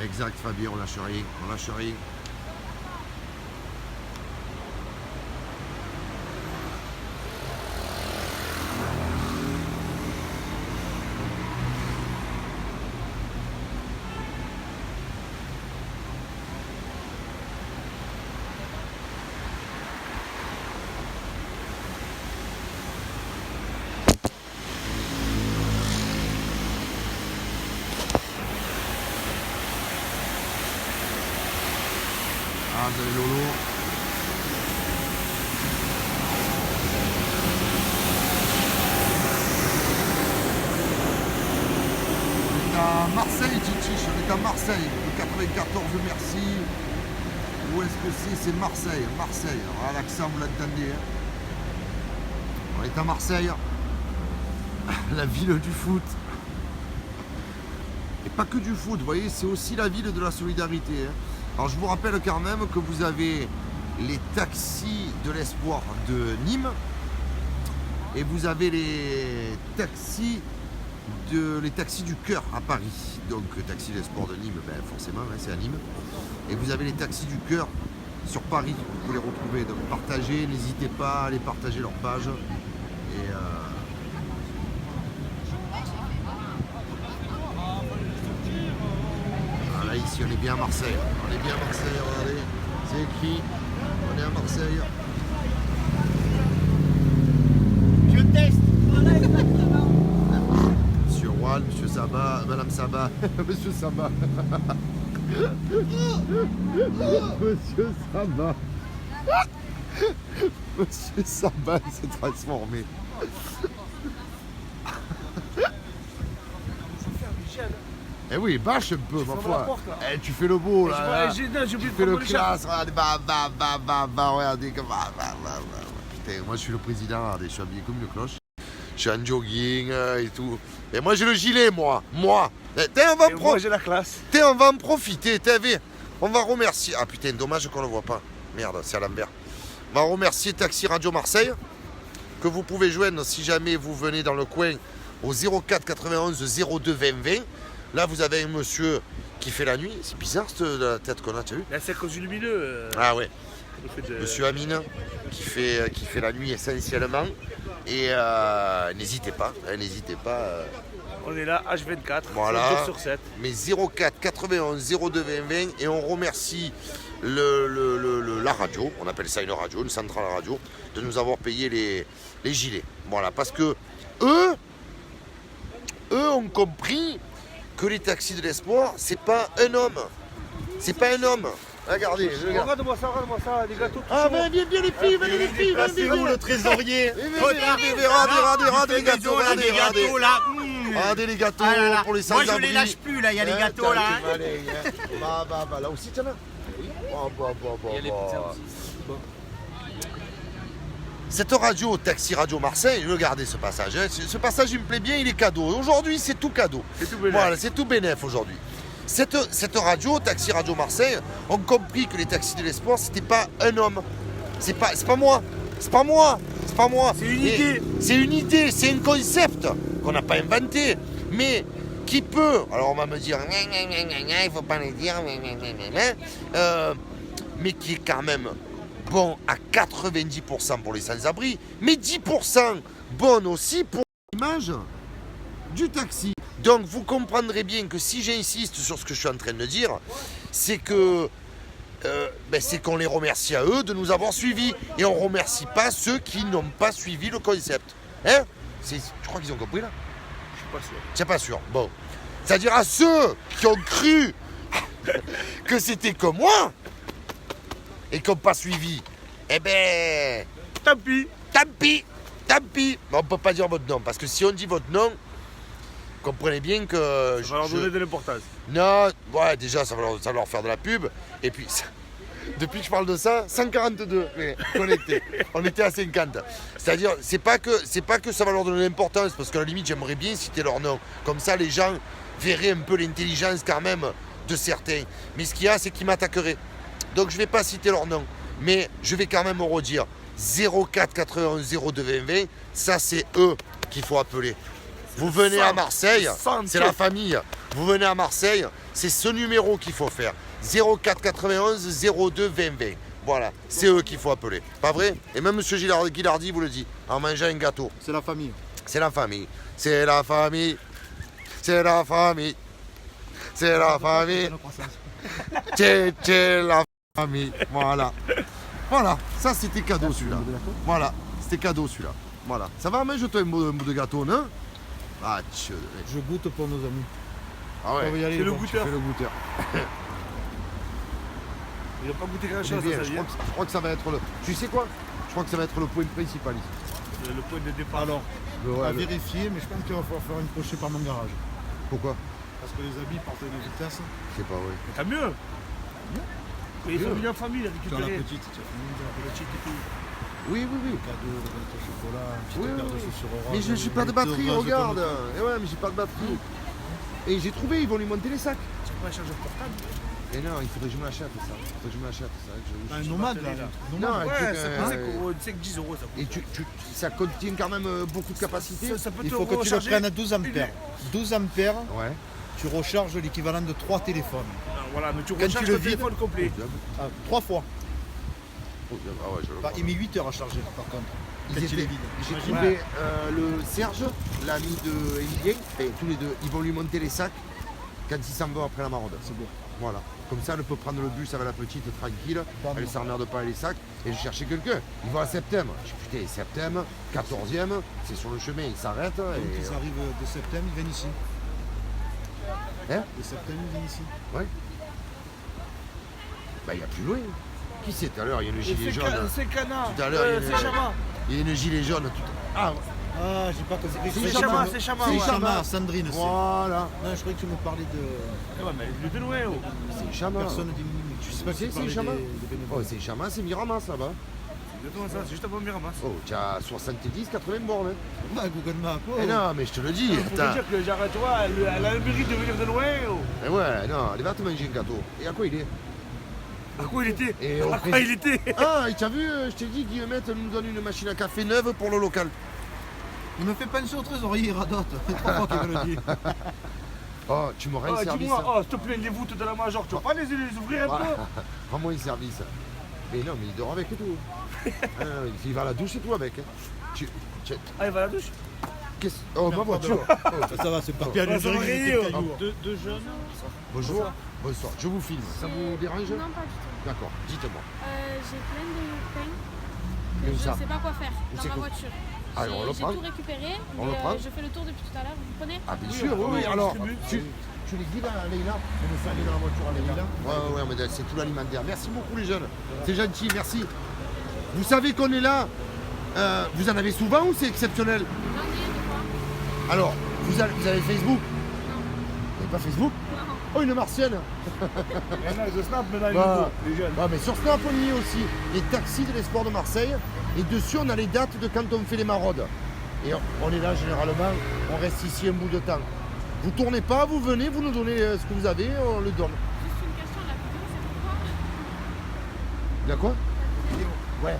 Exact, Fabien, on lâche rien, on lâche rien. Ah, vous avez Lolo. On est à Marseille, Chichiche, on est à Marseille. Le 94, merci. Où est-ce que c'est? C'est Marseille. Marseille. Alors, l'accent, vous l'entendez. Hein. On est à Marseille. La ville du foot. Et pas que du foot, vous voyez, c'est aussi la ville de la solidarité. Hein. Alors je vous rappelle quand même que vous avez les taxis de l'espoir de Nîmes et vous avez les taxis du cœur à Paris. Donc taxi de l'espoir de Nîmes, ben, forcément, hein, c'est à Nîmes. Et vous avez les taxis du cœur sur Paris, vous pouvez les retrouver. Donc partagez, n'hésitez pas à aller partager leur page. Et là, ici, on est bien à Marseille. On est bien à Marseille, regardez. C'est écrit. On est à Marseille. Je teste. Voilà, exactement. Monsieur Wall, Monsieur Sabat, Madame Sabat, Monsieur Sabat. Monsieur Sabat. Monsieur Sabat s'est transformé. Eh oui, bâche un peu, ma foi. Eh, tu fais le beau, là. Tu fais le classe. Regardez, regardez comme... Putain, moi, je suis le président, regardez, je suis habillé comme une cloche. Je suis en jogging et tout. Et moi, j'ai le gilet, moi. Moi, j'ai la classe. On va en profiter, t'as vu. On va remercier... Ah, putain, dommage qu'on le voit pas. Merde, c'est à l'envers. On va remercier Taxi Radio Marseille, que vous pouvez joindre si jamais vous venez dans le coin au 04 91 02 20 20. Là, vous avez un monsieur qui fait la nuit. C'est bizarre, la tête qu'on a, tu as vu? Là, c'est à cause du lumineux. Ah ouais. Monsieur Amine, qui fait la nuit essentiellement. Et n'hésitez pas, n'hésitez pas. On est là, H24, voilà. 2 sur 7. Mais 04 91 02 20 20. Et on remercie la radio, on appelle ça une radio, une centrale radio, de nous avoir payé les gilets. Voilà, parce que eux ont compris que les taxis de l'espoir, c'est pas un homme. C'est pas un homme. Regardez, Regarde-moi ça, des gâteaux. Ah, viens les filles, venez les filles, C'est vous le trésorier. Regardez les gâteaux, Des gâteaux là. Regardez les gâteaux Ah là là. pour les Moi sans-abri. je les lâche plus là, il y a les gâteaux là. Là aussi, tiens là. Cette radio, Taxi Radio Marseille, regardez ce passage. Hein. Ce passage, il me plaît bien, il est cadeau. Aujourd'hui, c'est tout cadeau. C'est tout bénef. Voilà, c'est tout bénef aujourd'hui. Cette radio, Taxi Radio Marseille, ont compris que les taxis de l'espoir, c'était pas un homme. C'est pas moi. C'est pas moi. C'est une idée. C'est une idée, c'est un concept qu'on n'a pas inventé. Mais qui peut, alors on va me dire, il faut pas le dire, mais qui est quand même bon à 90% pour les sans-abri, mais 10% bon aussi pour l'image du taxi. Donc vous comprendrez bien que si j'insiste sur ce que je suis en train de dire, c'est que c'est qu'on les remercie à eux de nous avoir suivis et on ne remercie pas ceux qui n'ont pas suivi le concept. Hein? Tu crois qu'ils ont compris là? Je suis pas sûr. Tu n'es pas sûr? Bon. C'est-à-dire à ceux qui ont cru que c'était comme moi et qui n'ont pas suivi, eh ben... Tant pis. Mais on ne peut pas dire votre nom, parce que si on dit votre nom, comprenez bien que... Ça va leur donner de l'importance. Non, ouais, déjà, ça va leur faire de la pub. Et puis, depuis que je parle de ça, 142 connectés. On était à 50. C'est-à-dire, c'est pas que ça va leur donner de l'importance, parce qu'à la limite, j'aimerais bien citer leur nom. Comme ça, les gens verraient un peu l'intelligence quand même de certains. Mais ce qu'il y a, c'est qu'ils m'attaqueraient. Donc, je ne vais pas citer leur nom. Mais je vais quand même redire 04 91 02 20 20. Ça, c'est eux qu'il faut appeler. Vous venez à Marseille, c'est la famille. vous venez à Marseille, c'est ce numéro qu'il faut faire. 04 91 02 20 20. Voilà, c'est eux qu'il faut appeler. Pas vrai? Et même M. Guilardi vous le dit, en mangeant un gâteau. C'est la famille. C'est la famille. C'est la famille. C'est la famille. C'est la famille. C'est la famille. Voilà. Voilà, ça c'était cadeau celui-là. Voilà, c'était cadeau celui-là. Voilà. Ça va, mais je te un bout de gâteau, non? Ah, tchè. Je goûte pour nos amis. Ah ouais. On va y aller, C'est le bon. goûteur. Fais le goûteur. Il n'a pas goûté grand J'aime chose, bien, ça je vient. crois que ça va être le. Tu sais quoi? Je crois que ça va être le point principal ici. C'est le point de départ. Alors, Ouais, à le- vérifier, mais je pense qu'il va falloir faire une pochée par mon garage. Pourquoi? Parce que les habits partent à une vitesse. C'est pas vrai. Mais tant mieux. Mais ils sont venus en famille, les Tu as la récupérer. petite, tu as fini de la petite et tout. Oui, oui, oui. Cadeau, le gâteau au chocolat, une petite Oui, paire oui, de oui. chaussures orange. Mais je suis pas de une batterie, heureuse regarde. comme Et ouais, mais j'ai pas de batterie. Et j'ai trouvé, ils vont lui monter les sacs. C'est pas un chargeur portable. Et non, il faudrait que je me l'achète ça. Il faudrait que je me l'achète ça. Un nomade là. Non, Nomade. un Ouais, truc, ça coûte 5-10 euros. Ça Et ça contient quand même beaucoup de capacité. Ça peut Il te faut que tu le recharger. prennes à 12 ampères. 12 ampères, Ouais. tu recharges l'équivalent de 3 téléphones. Ah, voilà, mais tu Quand recharges tu le ton téléphone complet. 3 fois. Ah ouais, je le Bah, vois. il met 8 heures à charger par contre. Ils Quand il étaient- est vide. J'ai Imagine. trouvé le Serge, l'ami de Emilien, et tous les deux, ils vont lui monter les sacs quand il s'en va après la maraude. C'est beau. Voilà. Comme ça, elle peut prendre le bus avec la petite tranquille, Bam. elle s'emmerde pas avec les sacs, et je cherchais quelqu'un. Il va à Septembre. Je dis putain, Septembre, 14e, c'est sur le chemin, il s'arrête. Donc Et... ils arrivent de septembre, ils viennent ici. Hein? De septembre, ils viennent ici. Ouais. Bah, il y a plus loin. Qui c'est tout à l'heure? Il y a une gilet jaune. C'est Cana. Tout à l'heure, il y a C'est une- Chama. Il y a une gilet jaune. Tout... Ah, Ah, j'ai pas compris. C'est Chama, c'est Chama. C'est ouais. Chama, Sandrine, c'est. voilà. Non, je croyais que tu me parlais de Ouais, mais il est de loin. Oh. C'est Chama. personne du minimum. Je sais pas C'est- qui c'est parlait Chama. des bénévoles. Oh, c'est Chama, c'est Miramas là-bas. Exactement ça, c'est juste avant Miramas. Oh, tu as 70, 80 bornes. Hein. Bah, Google Maps. Oh. Eh non, mais je te le dis. Faut te Attends. dire que genre, tu vois, elle a le mérite de venir de loin. Oh. Eh ouais, non, elle va te manger un gâteau. Et à quoi il est? À quoi il était? Et on À fait- quoi il était? Ah, et t'as vu, je t'ai dit, Guillemette nous donne une machine à café neuve pour le local. Il me fait penser au trésorier, il radote. C'est 3 fois qu'il me le dit. Oh, tu m'auras un Ah, service. dis-moi, oh, s'il te plaît, les voûtes de la major, tu vas pas les ouvrir un peu? Rends-moi un service. Mais non, mais il dort avec et tout. Ah, non, il va à la douche et tout avec. Hein. Ah, il va à la douche? Oh, ma voiture. Oh, Ça va, c'est pas bien. Oh, ça va rayer, oh. Deux jeunes. bonjour. Bonsoir. Je vous filme. Ça vous dérange? Non, pas du tout. D'accord, dites-moi. J'ai plein de pain, Où mais je ça? ne sais pas quoi faire Où c'est dans ma que- voiture. Ah, on le J'ai prend. tout récupéré, On le mais prend. je fais le tour depuis tout à l'heure. Vous prenez? Ah, bien Oui, sûr, oui, oui, oui. on Alors, distribue. tu les guides à Leïla. On me fait aller dans la voiture à Leïla. Ouais, mais c'est tout l'alimentaire. Merci beaucoup, les jeunes. C'est gentil, merci. Vous savez qu'on est là. Vous en avez souvent ou c'est exceptionnel? J'en ai deux fois. Alors, vous avez Facebook? Vous n'avez pas Facebook? Non. Oh, une martienne. Maintenant, je snap maintenant, Bah, les jeunes. mais sur Snap, on y est aussi. Les taxis de l'Espoir de Marseille. Et dessus, on a les dates de quand on fait les maraudes. Et on est là, généralement, on reste ici un bout de temps. Vous tournez pas, vous venez, vous nous donnez ce que vous avez, on le donne. Juste une question, la vidéo, c'est pourquoi? Il y a quoi? La vidéo, Ouais.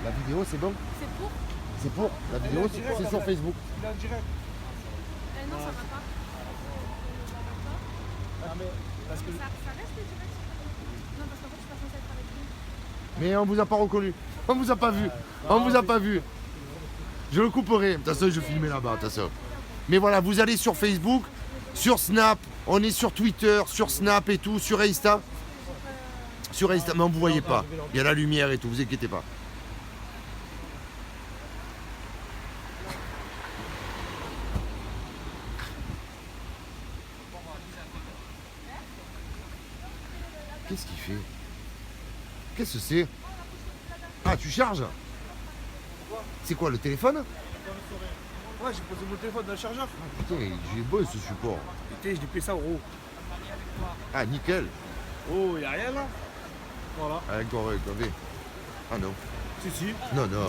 La vidéo, c'est bon? c'est pour? C'est pour. La vidéo, c'est sur Facebook. Il est en direct. Non, ça va pas. Parce que Ça reste les directs? Non, parce qu'en fait, je suis pas censée être avec lui. Mais on vous a pas reconnu. On vous a pas vu. On vous a pas vu. Je le couperai. De toute façon, je filmais là-bas. De toute façon. Mais voilà, vous allez sur Facebook, sur Snap, on est sur Twitter, sur Snap et tout, sur Insta. Sur Insta, mais on ne vous voyez pas. Il y a la lumière et tout, vous inquiétez pas. Qu'est-ce qu'il fait? Qu'est-ce que c'est? Ah, tu charges? C'est quoi, le téléphone? ouais, j'ai posé mon téléphone dans le chargeur. Putain, il est beau ce support. Putain, je l'ai payé ça euros. Ah, nickel. Oh, y'a rien là? Voilà. Ah, correct, correct. Ah non. Si, si. Non, non.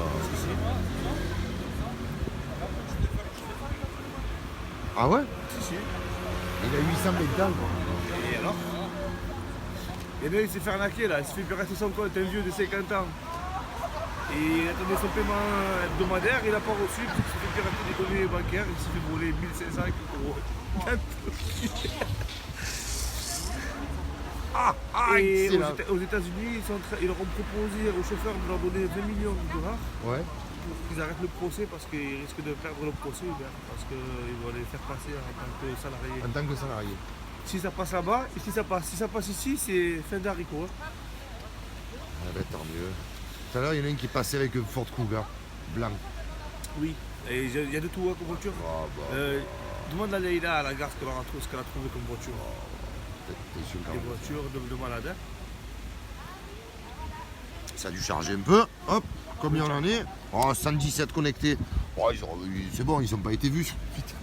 Ah ouais? Si, si. Il a 800 métal. Et alors? Et là, il s'est fait arnaquer là, il s'est fait pirater son compte, un vieux de 50 ans. Et il attendait son paiement hebdomadaire, il n'a pas reçu, il s'est fait pirater des données bancaires, il s'est fait voler 1500 euros. Et excellent. aux États-Unis, ils leur ont proposé aux chauffeurs de leur donner 20 millions de dollars Ouais. pour qu'ils arrêtent le procès parce qu'ils risquent de perdre le procès, parce qu'ils vont les faire passer en tant que salariés. En tant que salarié. Si ça passe là-bas, et si ça passe ici, c'est fin d'haricot. Ah ben, tant mieux. Tout à l'heure, il y en a un qui est passé avec un Ford Cougar blanc. Oui, et il y a de tout hein, comme voiture. Ah, bah, Demande à Leïla à la gare ce qu'elle a trouvé comme voiture. t'es sûr, quand Des même. voitures de malade. Hein. Ça a dû charger un peu. Hop, combien on en est? Oh, 117 connectés. Oh, c'est bon, ils n'ont pas été vus sur le putain.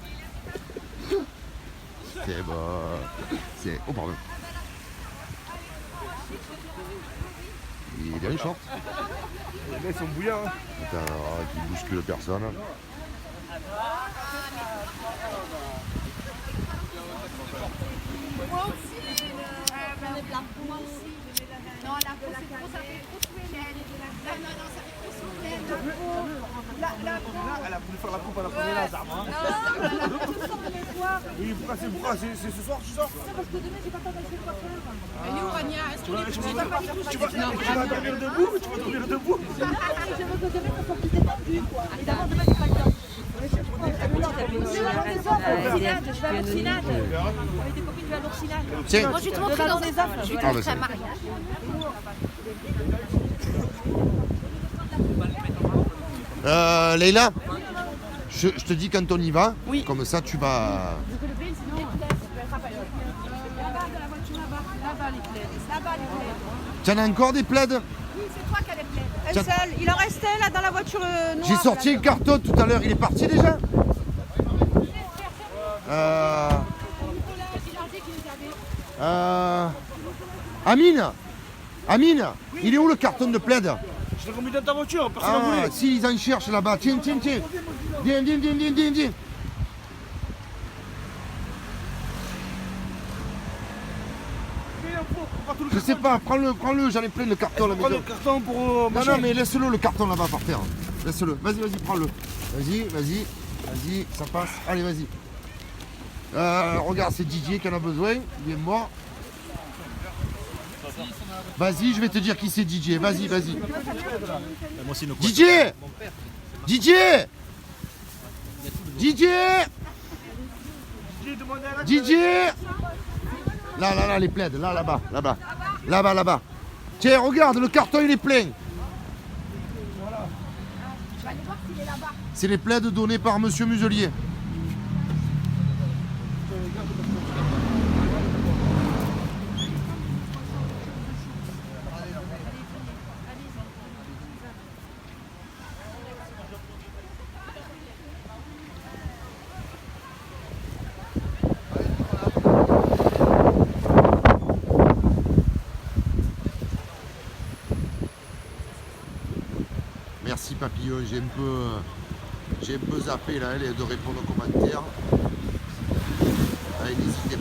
C'est bon. Oh, pardon. Il est en short. Les mecs sont bouillants. Hein. Putain, qui bouscule personne. Moi aussi, j'en ai plein. Moi aussi, je mets la non, la peau, c'est trop, ça fait trop souffler. Non, non, non, ça fait trop souffler. La peau. Elle a voulu faire la coupe à la première là, Zama. Non, la peau, je sors les soirs. Oui, pourquoi c'est ce soir que tu sors? C'est parce que demain, j'ai pas le temps d'aller chez le coiffeur. Elle est où, Rania? Est-ce que Tu vas dormir debout? Tu vas dormir debout? Je veux que demain, ça soit plus détendu, quoi. Évidemment, demain, j'ai pas le temps. Je vais à l'Oursinade. Avec des copines, je vais à l'Oursinade. Tiens. Moi, je vais te montrer dans des offres. Je vais te Ah, montrer bah, un mariage. Leïla, je te dis quand on y va, Oui. comme ça tu vas. Là-bas, les plaids. Là-bas, les plaids. Tu en as encore des plaids? Oui, c'est toi qui as les plaids. Un Tiens. seul. Il en restait là dans la voiture noire. J'ai sorti un carton tout à l'heure, il est parti déjà? Amine, il est où le carton de plaid? Je l'ai remis dans ta voiture, personne n'a Ah, voulu. si, ils en cherchent là-bas. Tiens. Viens. Je sais pas, prends-le, j'en ai plein de cartons à la Prends le maison. carton pour Non, manger. non, mais laisse-le le carton là-bas par terre. Laisse-le. Vas-y, prends-le. Vas-y, ça passe. Allez, vas-y. Regarde, c'est Didier qui en a besoin. Il est mort. Vas-y, je vais te dire qui c'est Didier. Vas-y. Didier Là, les plaids. Là-bas. Tiens, regarde, le carton, il est plein. C'est les plaids donnés par Monsieur Muselier. Merci Papillon, j'ai un peu zappé là, de répondre aux commentaires. Allez, n'hésitez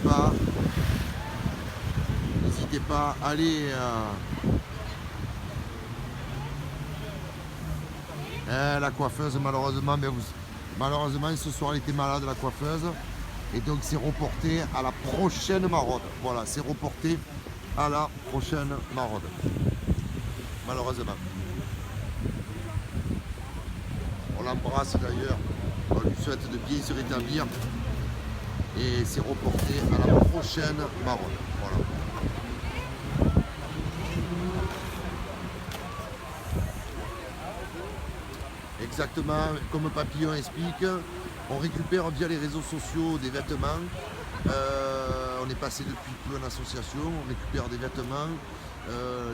pas, allez. La coiffeuse, malheureusement, ce soir elle était malade, la coiffeuse. Et donc c'est reporté à la prochaine maraude. Voilà, c'est reporté à la prochaine maraude. Malheureusement. On l'embrasse d'ailleurs, on lui souhaite de bien se rétablir et c'est reporté à la prochaine maraude. Voilà. Exactement, comme Papillon explique, on récupère via les réseaux sociaux des vêtements. On est passé depuis peu en association, on récupère des vêtements,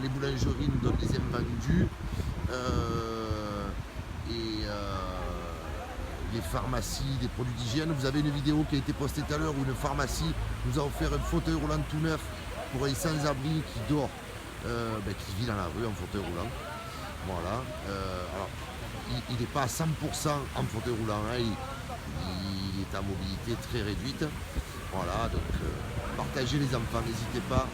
les boulangeries nous donnent des invendus. Les pharmacies, des produits d'hygiène. Vous avez une vidéo qui a été postée tout à l'heure où une pharmacie nous a offert un fauteuil roulant tout neuf pour un sans-abri qui dort, qui vit dans la rue en fauteuil roulant. Voilà. Alors, il n'est pas à 100% en fauteuil roulant, hein. Il est à mobilité très réduite. Voilà, donc partagez les enfants, n'hésitez pas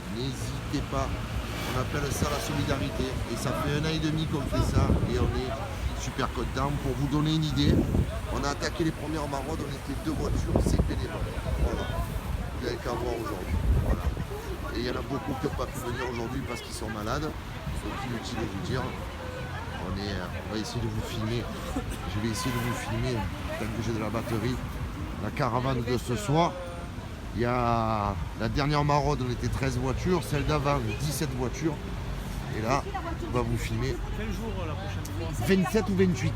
On appelle ça la solidarité. Et ça fait 1 an et demi qu'on fait ça et on est super contents. Pour vous donner une idée, on a attaqué les premières maraudes, on était 2 voitures, c'est bénévole. Voilà. Vous n'avez qu'à voir aujourd'hui. Voilà. Et il y en a beaucoup qui n'ont pas pu venir aujourd'hui parce qu'ils sont malades. Donc inutile de vous dire. On va essayer de vous filmer. Je vais essayer de vous filmer tant que j'ai de la batterie. La caravane de ce soir. Il y a la dernière maraude, on était 13 voitures, celle d'avant 17 voitures. Et là, on va vous filmer. Quel jour la prochaine fois? 27 ou 28.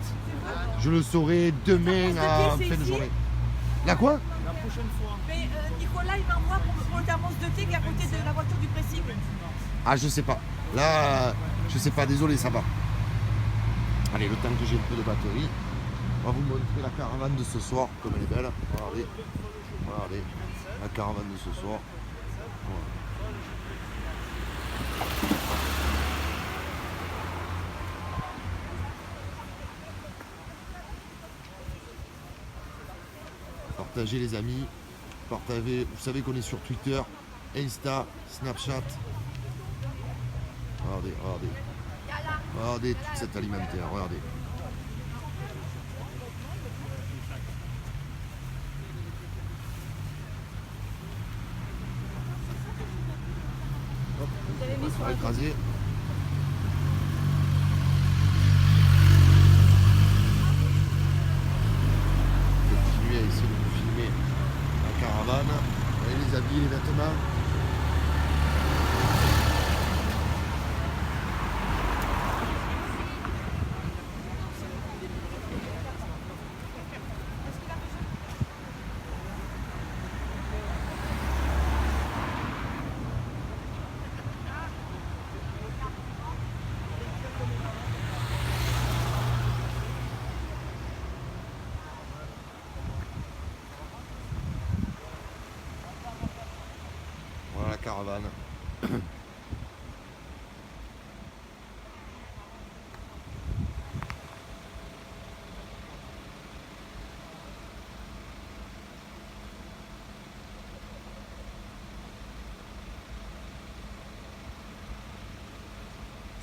Je le saurai demain à fin de journée. La quoi? La prochaine fois. Mais Nicolas, il m'envoie pour le thermos de thé qui est à côté de la voiture du pressing. Ah, je sais pas. Là, je sais pas, désolé, ça va. Allez, le temps que j'ai un peu de batterie, on va vous montrer la caravane de ce soir, comme elle est belle. Regardez, regardez, la caravane de ce soir. Voilà. Partagez les amis, partagez, vous savez qu'on est sur Twitter, Insta, Snapchat. Regardez, regardez. Regardez toute cette alimentaire, regardez. Hop, on va écraser. Continuez à essayer de vous filmer la caravane. Vous voyez les habits, les vêtements. Voilà la caravane.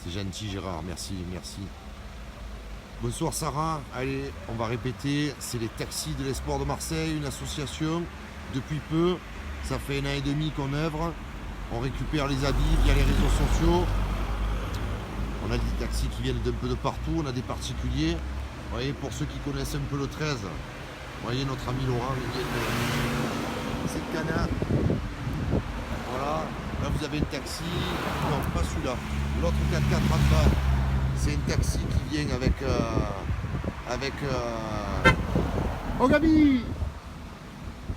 C'est gentil Gérard, merci, merci. Bonsoir Sarah, allez, on va répéter, c'est les taxis de l'espoir de Marseille, une association depuis peu, ça fait 1 an et demi qu'on œuvre, on récupère les habits via les réseaux sociaux, on a des taxis qui viennent d'un peu de partout, on a des particuliers, vous voyez, pour ceux qui connaissent un peu le 13, vous voyez notre ami Laurent, il vient de c'est le canard, voilà, là vous avez un taxi, non pas celui-là, l'autre 4x4 en bas, c'est un taxi qui vient avec Oh Gabi!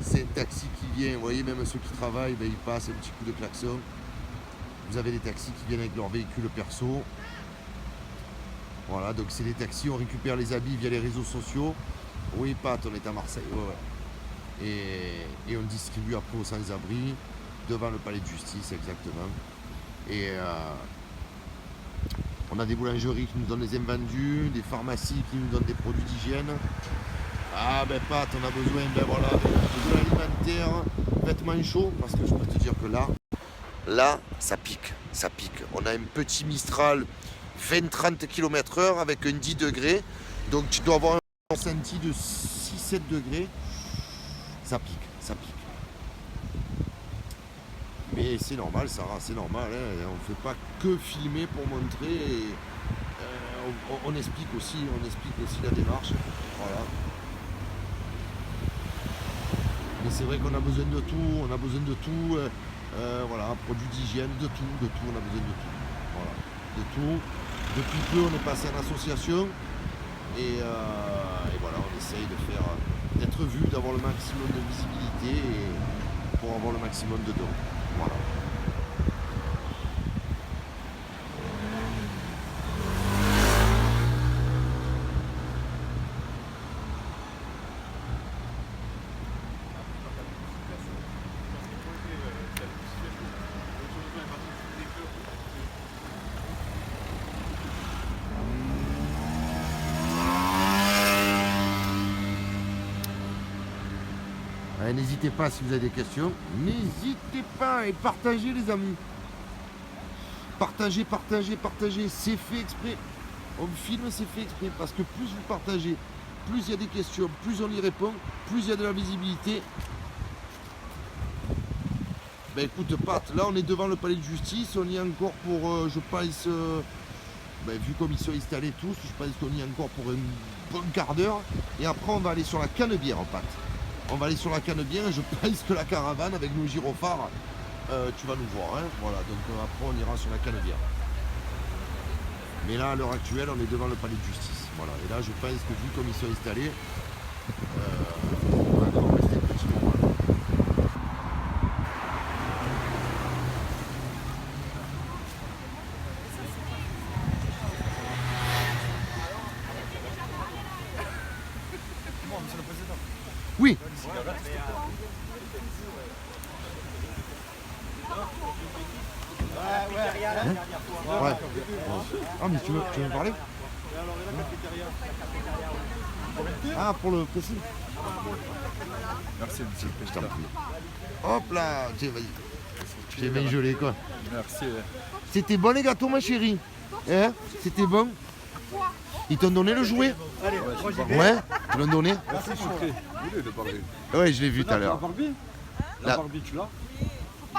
C'est un taxi qui vient, vous voyez, même ceux qui travaillent, ben, ils passent un petit coup de klaxon. Vous avez des taxis qui viennent avec leur véhicule perso. Voilà, donc c'est des taxis, on récupère les habits via les réseaux sociaux. Oui, Pat, on est à Marseille, ouais. Et on distribue après aux sans-abri, devant le palais de justice, exactement. Et on a des boulangeries qui nous donnent des invendus, des pharmacies qui nous donnent des produits d'hygiène. Ah ben Pat, on a besoin, ben voilà, de l'alimentaire, vêtements chauds, parce que je peux te dire que là, ça pique, ça pique. On a un petit Mistral 20-30 km/h avec un 10 degrés, donc tu dois avoir un ressenti de 6-7 degrés. Ça pique, ça pique. Mais c'est normal, Sarah, c'est normal, hein. On ne fait pas que filmer pour montrer, on explique aussi la démarche. Voilà. Mais c'est vrai qu'on a besoin de tout, voilà, produits d'hygiène, de tout, on a besoin de tout. Voilà, de tout. Depuis peu, on est passé en association et voilà, on essaye d'être vu, d'avoir le maximum de visibilité et pour avoir le maximum de dons. Voilà. N'hésitez pas si vous avez des questions, n'hésitez pas et partagez les amis. Partagez, partagez, partagez. C'est fait exprès. On filme, c'est fait exprès. Parce que plus vous partagez, plus il y a des questions, plus on y répond, plus il y a de la visibilité. Ben écoute Pat, là on est devant le palais de justice, on y est encore pour, je pense, vu comme ils sont installés tous, je pense qu'on y est encore pour un bon quart d'heure. Et après on va aller sur la Canebière, Pat. On va aller sur la Canebière et je pense que la caravane avec nos gyrophares, tu vas nous voir. Hein, voilà, donc après on ira sur la Canebière. Mais là à l'heure actuelle on est devant le palais de justice. Voilà, et là je pense que vu comme ils sont installés, on va encore rester un petit moment. Oui. Ouais. Ah mais tu veux me parler? Ah pour le précis. Merci, monsieur. Je t'en prie. Hop là, tiens, vas-y. J'ai bien gelé quoi. Merci. C'était bon les gâteaux ma chérie. Hein? C'était bon? Ils t'ont donné le jouet? Ouais, ils l'ont donné? Merci, Choucré. Vous voulez parler? Ouais, je l'ai vu tout à La l'heure. Barbie? La Barbie, tu l'as?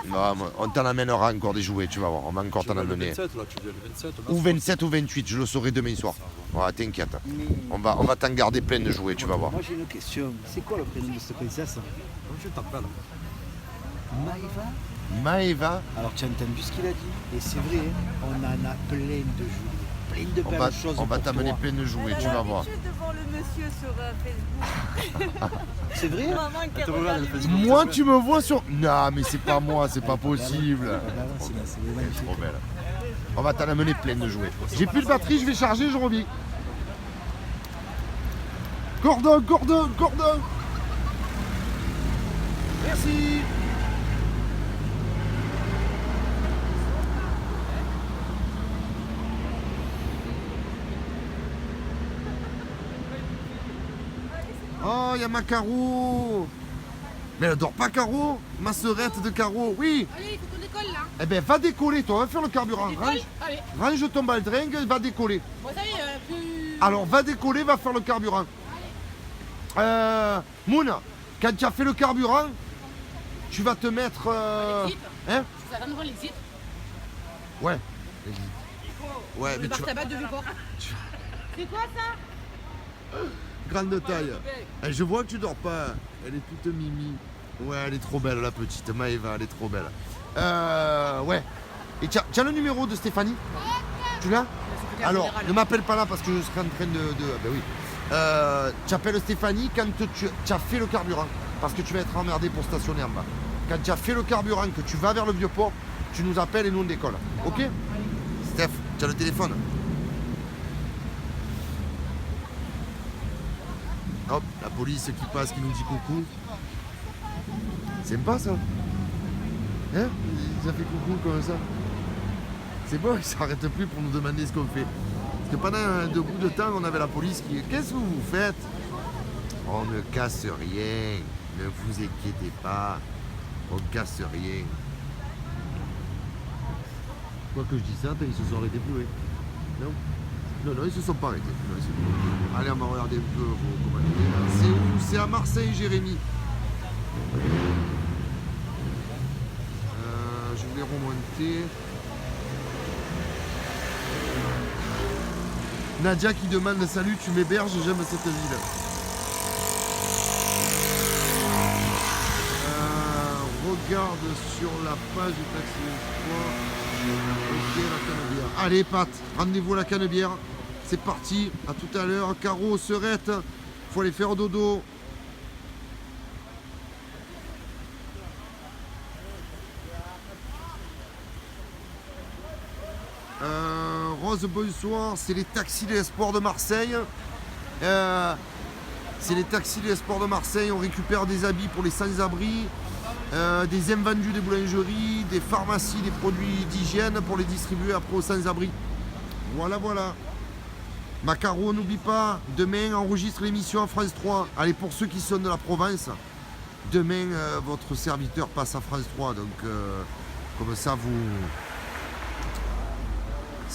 Non, on t'en amènera encore des jouets, tu vas voir. On va encore Tu t'en vas le amener. 27, là, tu viens le 27. Ou 27 ou 28, je le saurai demain soir. Ouais, t'inquiète. On va t'en garder plein de jouets, tu vas voir. Moi j'ai une question. C'est quoi le prénom de cette princesse? Comment tu t'appelles? Maëva. Maëva, Alors tu as entendu ce qu'il a dit? Et c'est vrai, hein, on en a plein de jouets. Plein de belles choses. on va pour t'amener toi. plein de jouets, tu vas voir. Je suis devant le monsieur sur Facebook. C'est vrai? Maman qui te regarde, regarde elle les fait vidéos. Moi, tu me vois sur. Non, mais c'est pas moi, c'est pas possible. Ah bah ouais, c'est magnifique. Trop belle. On va t'en amener plein de jouets. J'ai plus de batterie, je vais charger, je reviens. Cordon, cordon, cordon. Merci. Oh, il y a ma Caro. Mais elle dort pas Caro. Ma sœurette de Caro, oui. Allez, il faut qu'on décolle là. Eh ben va décoller toi, va faire le carburant. Décolle. Allez. Range ton baldringue, va décoller. Bon, ça y est, plus. Alors va décoller, va faire le carburant. Mouna, quand tu as fait le carburant, tu vas te mettre. L'exit. Hein? Ça va nous voir l'exit. Ouais. Ouais, Le mais tu bar vas. tabac de Viborg. C'est quoi ça? Grande taille. Eh, je vois que tu dors pas. Elle est toute mimi. Ouais, elle est trop belle la petite Maëva, elle est trop belle. Ouais. Et tu as le numéro de Stéphanie? Tu l'as? Alors, ne m'appelle pas là parce que je serai en train de. Ben oui. Tu appelles Stéphanie quand tu as fait le carburant. Parce que tu vas être emmerdé pour stationner en bas. Quand tu as fait le carburant, que tu vas vers le vieux port, tu nous appelles et nous on décolle. Ok? Steph, tu as le téléphone? Hop, la police qui passe, qui nous dit coucou. C'est sympa ça. Hein? Ça fait coucou comme ça. C'est bon, ils s'arrêtent plus pour nous demander ce qu'on fait. Parce que pendant un bout de temps, on avait la police qui... Qu'est-ce que vous faites? On ne casse rien. Ne vous inquiétez pas. On casse rien. Quoi que je dis ça, ils se sont arrêtés plus, oui. Non? Non, ils se sont pas arrêtés. Non, c'est... Allez, on va regarder un peu vos commentaires. C'est où? C'est à Marseille, Jérémy. Je vais remonter. Nadia qui demande salut, tu m'héberges, j'aime cette ville. Regarde sur la page du Taxi Espoir. Ok, la Canebière. Allez Pat, rendez-vous à la Canebière. C'est parti, à tout à l'heure. Caro, Sœurette, faut aller faire dodo. Rose, bonsoir, c'est les taxis de l'Espoir de Marseille. C'est les taxis de l'Espoir de Marseille, on récupère des habits pour les sans-abri, des invendus des boulangeries, des pharmacies, des produits d'hygiène pour les distribuer après aux sans-abri. Voilà, voilà. Macaro, n'oublie pas, demain enregistre l'émission à France 3. Allez, pour ceux qui sont de la province, demain votre serviteur passe à France 3, donc comme ça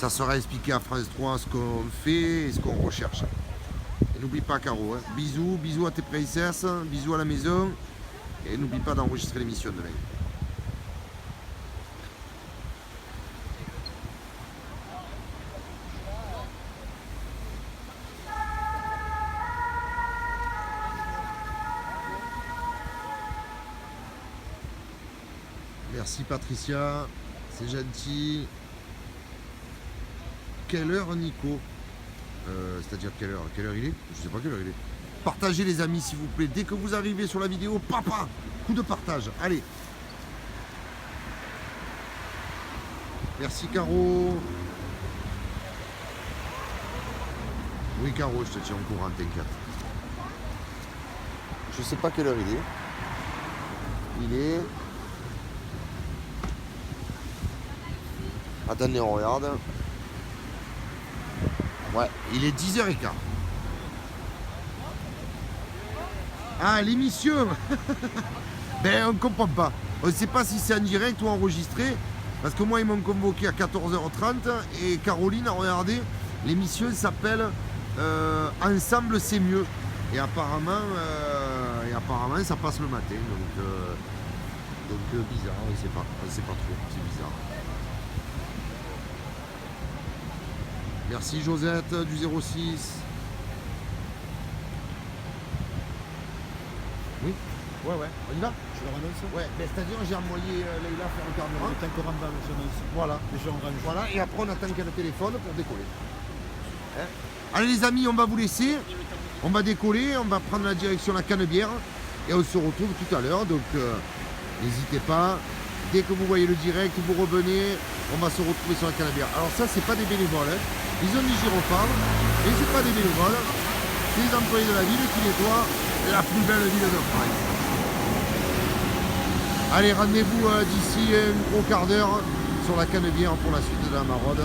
Ça sera expliqué à France 3 ce qu'on fait et ce qu'on recherche. Et n'oublie pas Caro, hein. Bisous à tes princesses, bisous à la maison. Et n'oublie pas d'enregistrer l'émission demain. Merci Patricia, c'est gentil. Quelle heure Nico c'est-à-dire quelle heure il est? Je sais pas quelle heure il est. Partagez les amis s'il vous plaît. Dès que vous arrivez sur la vidéo, papa, coup de partage. Allez. Merci Caro. Oui Caro, je te tiens au courant, t'inquiète. Je sais pas quelle heure il est. Il est... Attendez, on regarde. Ouais, il est 10h15. Ah, l'émission. Ben, on comprend pas. On ne sait pas si c'est en direct ou enregistré. Parce que moi, ils m'ont convoqué à 14h30 et Caroline a regardé. L'émission s'appelle Ensemble, c'est mieux. Et apparemment, ça passe le matin. Donc bizarre, on ne sait pas trop. C'est bizarre. Merci Josette du 06. Oui. Ouais, on y va. Je leur annonce. Ouais, ben, c'est-à-dire j'ai envoyé Leïla faire le carburant. On est encore en bas, j'annonce. Voilà. Les gens rangent. Voilà, et après on attend qu'elle téléphone pour décoller. Hein? Allez les amis, on va vous laisser. On va décoller, on va prendre la direction de la Canebière. Et on se retrouve tout à l'heure. Donc n'hésitez pas. Dès que vous voyez le direct, vous revenez. On va se retrouver sur la Canebière. Alors ça, c'est pas des bénévoles. Hein. Ils ont des gyrophares. Et c'est pas des bénévoles. C'est les employés de la ville qui nettoient la plus belle ville de France. Allez, rendez-vous d'ici un gros quart d'heure sur la Canebière pour la suite de la maraude.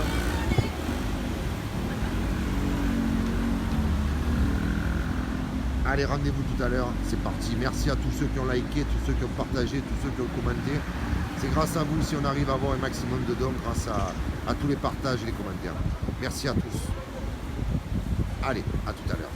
Allez, rendez-vous tout à l'heure, c'est parti. Merci à tous ceux qui ont liké, tous ceux qui ont partagé, tous ceux qui ont commenté. C'est grâce à vous si on arrive à avoir un maximum de dons, grâce à tous les partages et les commentaires. Merci à tous. Allez, à tout à l'heure.